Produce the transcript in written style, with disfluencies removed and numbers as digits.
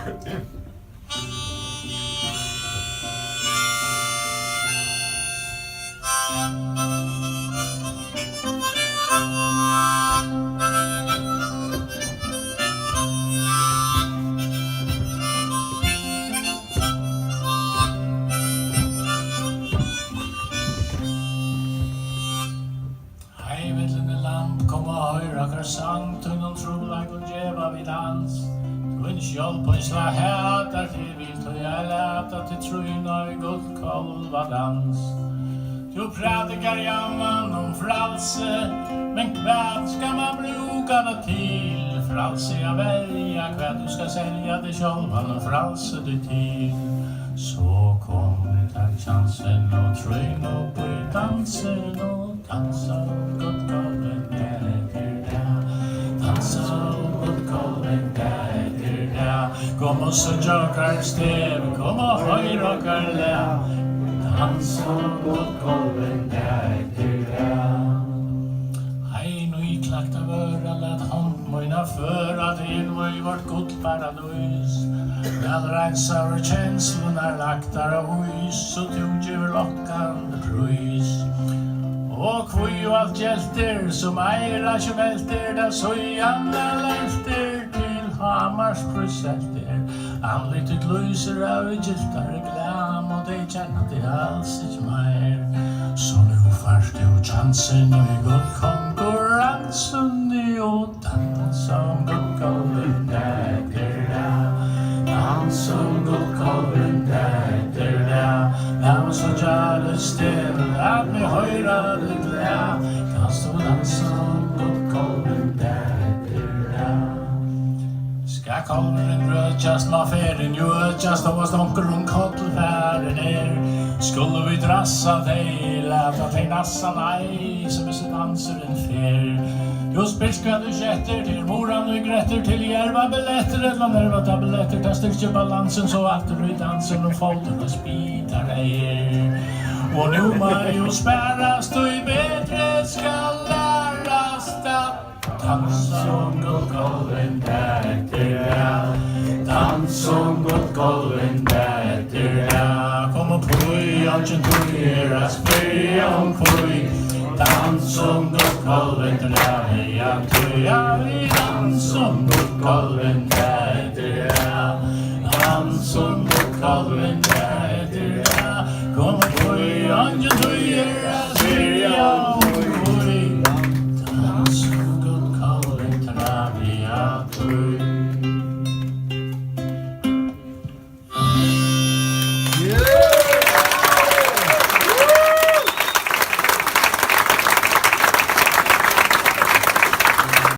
Hei, vittlende lamp, kom og høyra hver sang, tunn og trolig og djeva vid dans. Du en skjold på en slag hætar til vilt, og jeg læta til trøyna i guldkolva dans. Du prædikar jamman om fralse, men hvað skal man bruka det til? Fralse jag välja, hvað du skal sälja det sjálvan og fralse det til. Så kom takk chansen og trøyn opp i dansen og dansa og guldkolven der etter det. Dansa og guldkolven der etter det. Kom og sødja okkar stev, kom og høyra okkar le. Dansa og guldkolven der etter det. Hei, nu iklagt av øra, let hånd møyna føra til vøy vårt guldparadis. Vel reinsar og kjenslen lagtar av hus, og du gjør lokkande prøys. Og kvøy og alt gjelter, som eira ikke velter, da søyanna lelter til Hamars proselter. Anlittet lyser av giltar glam, og de kjenner det alls ikke mer. Så nu først du chansen, og i god konkurransen, og dansa om guldkolven etter det. Dansa om guldkolven etter det. La oss så gjøre still, at vi høyra det gled. Kanst du dansa om guldkolven etter det. Ska kolven rødjast, ma ferien gjødjast, og hos nonker kottefæren Skulle vi drassa deg, leta deg nassa nei, som hvis danser en fer. Jo spils hva du kjetter til, moran og gretter til jerva billetter, eller nerva tabletter, ta styrke balansen, så at du i dansen og folden og spitar deg. Og nu må jo spærast, og i bedre skal lærast at dansa om guldkolven etter det. Dansa om guldkolven etter det. Kom og pløy, alkjen tøyer, spøy om kvøy. Dansa om guldkolven etter det. Ja, tøyer vi dansa om guldkolven etter det. Dansa om guldkolven